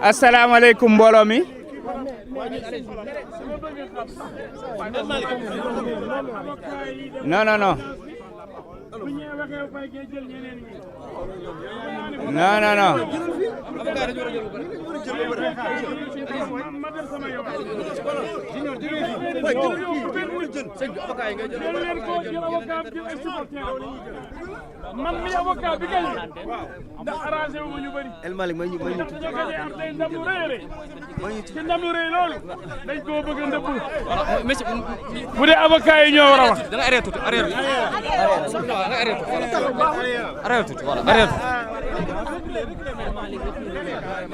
asalaamaaleykum mbooloo mi. non non non. non non non. man mi avocat bi gañ ndax arrangé wu ñu bari El Malick may ñu am tey ndam lu rëy ci ndam lu rëy loolu dañ koo bëgg a ndëpp bu dee avocat yi ñoo war a wax da nga arrêté arrêté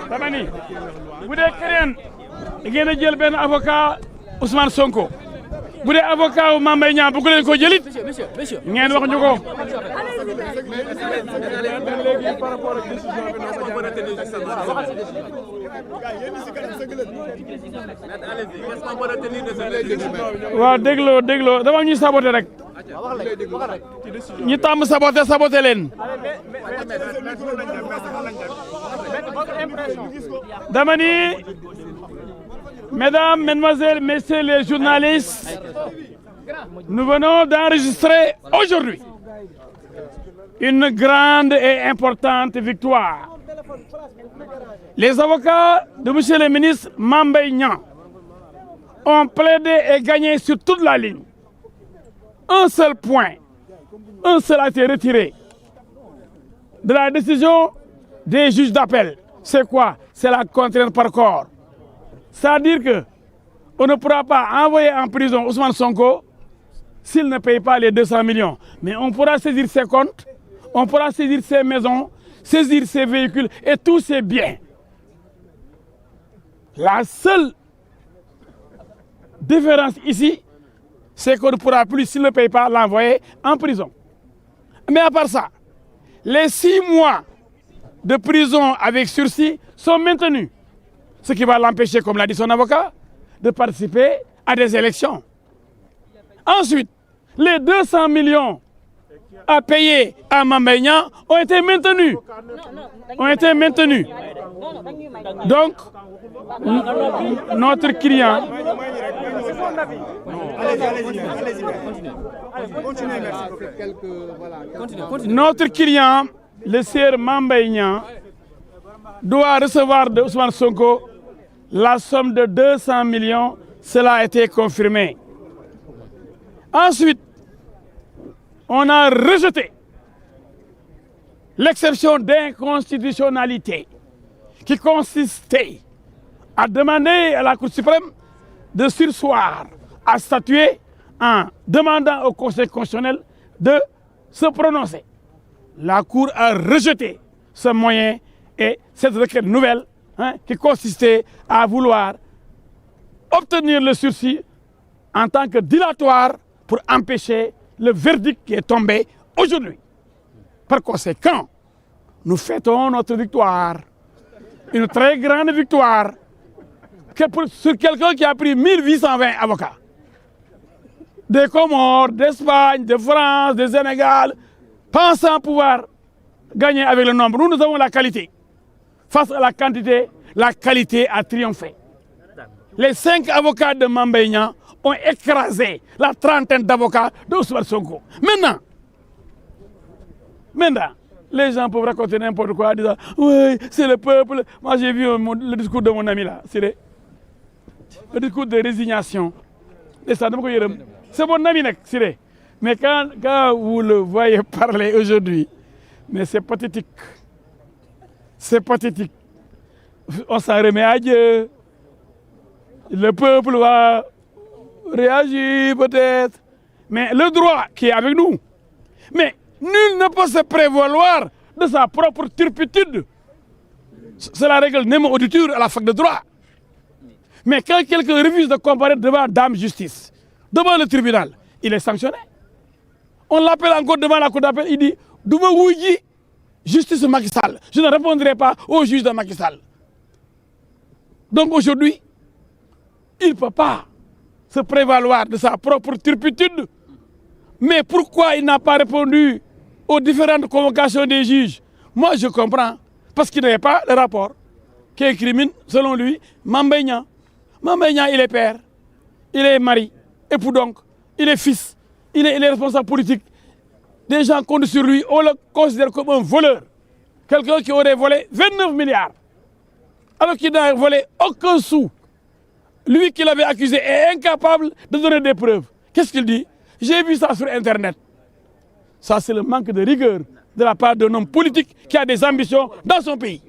dama ni bu dee keneen da ngeen a jël benn avocat Ousmane Sonko bu dee avocat wu Mame Mbaye Niang bëgg leen ko jëlit ngeen wax ñu ko. waaw dégloo dama ñuy saboté rek ñi tàmm saboté leen. dama ni mesdames, mesdemoiselles, messieurs les journalistes, nous venons d'enregistrer aujourd'hui une grande et importante victoire. Les avocats de monsieur le ministre Mame Mbaye Niang ont plaidé et gagné sur toute la ligne. Un seul point, un seul a été retiré de la décision des juges d'appel. C'est quoi? C'est la contrainte par corps. C'est-à-dire qu'on ne pourra pas envoyer en prison Ousmane Sonko s'il ne paye pas les 200 millions. Mais on pourra saisir ses comptes, on pourra saisir ses maisons, saisir ses véhicules et tous ses biens. La seule différence ici, c'est qu'on ne pourra plus, s'il ne paye pas, l'envoyer en prison. Mais à part ça, les 6 mois de prison avec sursis sont maintenus. Ce qui va l'empêcher, comme l'a dit son avocat, de participer à des élections. Ensuite, les 200 millions à payer à Mame Mbaye Niang ont été maintenus. Donc, notre client... Notre client, le sieur Mame Mbaye Niang, doit recevoir de Ousmane Sonko la somme de 200 millions. Cela a été confirmé. Ensuite, on a rejeté l'exception d'inconstitutionnalité qui consistait à demander à la Cour suprême de surseoir à statuer en demandant au Conseil constitutionnel de se prononcer. La Cour a rejeté ce moyen et cette requête nouvelle qui consistait à vouloir obtenir le sursis en tant que dilatoire pour empêcher le verdict qui est tombé aujourd'hui. Par conséquent, nous fêtons notre victoire, une très grande victoire sur quelqu'un qui a pris 1820 avocats. Des Comores, d'Espagne, de France, de Sénégal, pensant pouvoir gagner avec le nombre. Nous avons la qualité. Face à la qualité a triomphé. Les 5 avocats de Mame Mbaye Niang ont écrasé la trentaine d'avocats de Ousmane Sonko. Maintenant, les gens peuvent raconter n'importe quoi en disant « Oui, c'est le peuple ». Moi, j'ai vu le discours de mon ami là, c'est le discours de résignation. C'est mon ami, Siré. Mais quand vous le voyez parler aujourd'hui, mais c'est pathétique. C'est pathétique. On s'en remet à Dieu. Le peuple va réagir peut-être. Mais le droit qui est avec nous. Mais nul ne peut se prévaloir de sa propre turpitude. C'est la règle Nemo Auditure à la fac de droit. Mais quand quelqu'un refuse de comparaître devant Dame Justice, devant le tribunal, il est sanctionné. On l'appelle encore devant la cour d'appel, il dit « Douma Wouji, justice Macky Sall. Je ne répondrai pas au juge de Macky Sall. » Donc aujourd'hui, il ne peut pas se prévaloir de sa propre turpitude. Mais pourquoi il n'a pas répondu aux différentes convocations des juges? Moi, je comprends. Parce qu'il n'avait pas le rapport qui incrimine, selon lui, Mame Mbaye Niang. Mame Mbaye Niang, il est père, il est mari, époux donc, il est fils, il est responsable politique. Des gens comptent sur lui, on le considère comme un voleur. Quelqu'un qui aurait volé 29 milliards, alors qu'il n'a volé aucun sou. Lui qui l'avait accusé est incapable de donner des preuves. Qu'est-ce qu'il dit? J'ai vu ça sur Internet. Ça, c'est le manque de rigueur de la part d'un homme politique qui a des ambitions dans son pays.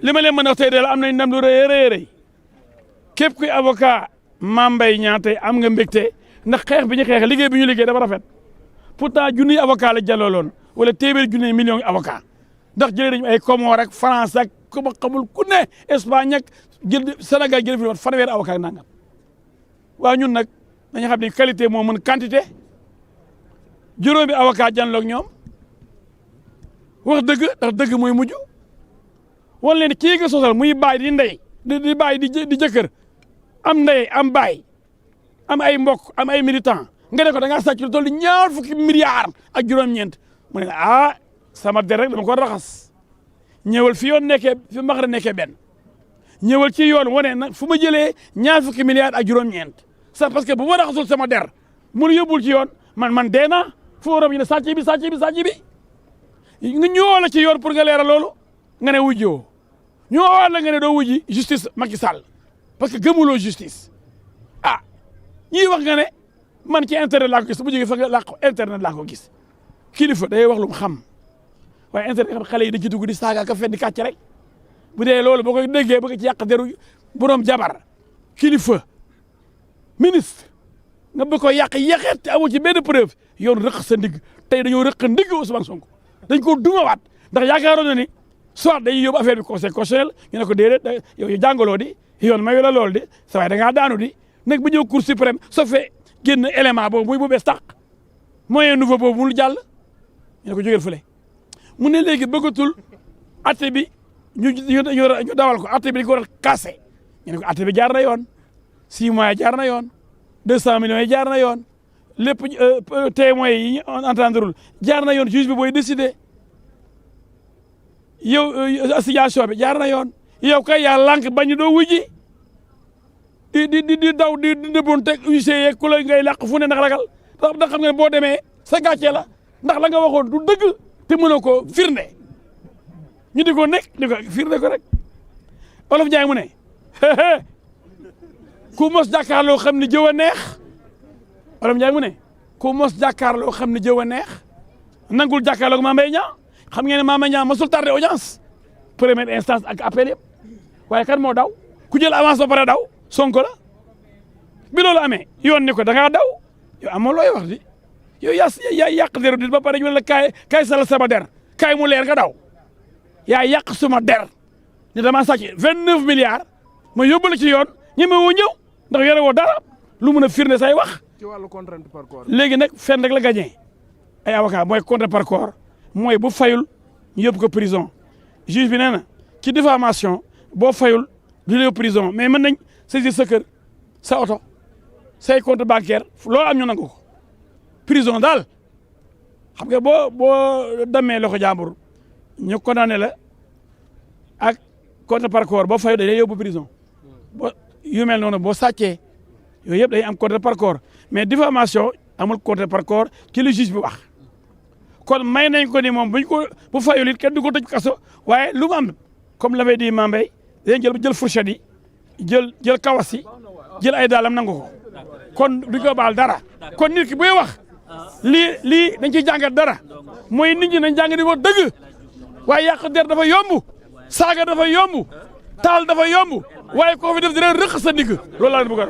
li ma leen mën a wax tey de la am nañ ndam lu rëy a rëy képp kuy avocat Mame Mbaye Niang tey am nga mbégte ndax xeex bi ñu xeex liggéey bi ñu liggéey dafa rafet pourtant junniy avocat la jàllaloon wala téeméeri junniy millions avocat ndax jëlee nañu ay Comores ak France ak ku ma xamul ku ne Espagne ak jël Sénégal jëlee fi wat fanweeri avocat ak nangam waaw ñun nag dañu xam ne qualité moo mën quantité juróomi avocat jànloog ñoom wax dëgg ndax dëgg mooy mujj wan leen kii nga sosal muy baay di ndey di baay di jëkkër am ndey am baay am ay mbokk am ay militant nga ne ko da ngaa sàcc lu toll ñaar fukki milliards ak juróom-ñeent mu ne ah sama der rek dama ko raxas ñëwal fi yoon nekkee fi mbaxara nekkee benn ñëwal ci yoon wane nag fu ma jëlee ñaar fukki milliards ak juróom-ñeent ça parce que bu ma raxasul sama der mun yóbbul ci yoon man dee naa fu waroon ñu ne sàcc bi nga ñëwoo la ci yoon pour nga leeral loolu nga ne wujjoo ñëwoo la nga ne doo wujji justice Macky Sall parce que gëmuloo justice ah ñii wax nga ne man ci internet laa ko gis bu jógee fa internet laa ko gis kilifa day wax lu mu xam waaye internet xam xale yi da ci dugg di saaga ka fen di kàcc rek bu dee loolu boo koy déggee bëgg ci yàq deru borom jabar kilifa ministre nga bëgg ko yàq yàqeet te amoo ci benn preuve yoon rëq sa ndigg tey dañoo rëq ndigg Ousmane Sonko dañ ko dumawaat ndax yaakaaroon na ni soit dañuy yóbbu affaire bi conseil constitutionnel ñu ne ko déedéet yow jàngaloo di yoon mayu la loolu di sa waay da ngaa daanu di nag bu ñëw cour suprême soo fee génn élément boobu muy bu bees tàq moyen nouveau boobu mu jàll ñu ne ko jógeel fële mu ne léegi bëggatul atte bi ñu dawal ko atte bi dañ ko war a cassé ñu ne ko atte bi jaar na yoon 6 mois jaar na yoon 200 millions yi jaar na yoon lépp témoins yi ñu entendrul jaar na yoon juge bi booy décider yow association bi jaar na yoon yow kay yaa lànk bañ doo wujji di daw di dëbboon teg huissier ku la ngay làq fu ne ndax ragal ndax xam nga ne boo demee sa gàcce la ndax la nga waxoon du dëgg te mënoo ko firnde ñu di ko nekk di ko firnde ko rek Olof Njaay mu ne ku mos jàkkaarloo xam ne jëw a neex Olof Njaay mu ne ku mos jàkkaarloo xam ne jëw a neex nangul jàkkaarloo Mame Mbaye Niang xam ngeen ne Mame Mbaye Niang mosul tardé audience première instance ak appel yëpp waaye kan moo daw ku jël avance ba pare daw Sonko la bi loolu amee yoon ni ko da ngaa daw yow amoo looy wax di yow yaa yàq deru dit ba pare ñu ne la kaay sala sama der kaay mu leer nga daw yaa yàq suma der ne dama sàcc 29 milliards ma yóbbu la ci yoon ñeme woo ñëw ndax yore woo dara lu mun a firnde say wax. ci wàllu contrainte par corps. léegi nag fenn rek la gagné ay avocat mooy contrainte par corps mooy bu fayul ñu yóbbu ko prison juge bi nee na ci diffamation boo fayul du la yóbbu prison mais mën nañ saisir sa kër sa oto say compte bancaire loolu am ñu nangu ko prison daal xam nga boo demee loxo jàmbur ñu condamné la ak contrainte par corps boo fayul dañ lay yóbbu prison boo yu mel noonu boo sàccee yooyu yëpp day am contrainte par corps mais diffamation amul contrainte par corps ci li juge bi wax kon may nañ ko ni moom bu fayul it kenn du ko tëj kaso waaye lu mu am comme l'avait dit Mame Mbaye dañ jël fourchette yi jël kawas yi jël ay daalam nangu ko kon du ko baal dara kon nit ki buy wax lii dañ ciy jàngat dara mooy nit ñi nañ jàng di wax dëgg waaye yàq der dafa yomb saaga dafa yomb taal dafa yomb waaye koo fi def dina rëq sa ndigg loolu laa leen bëgg a wax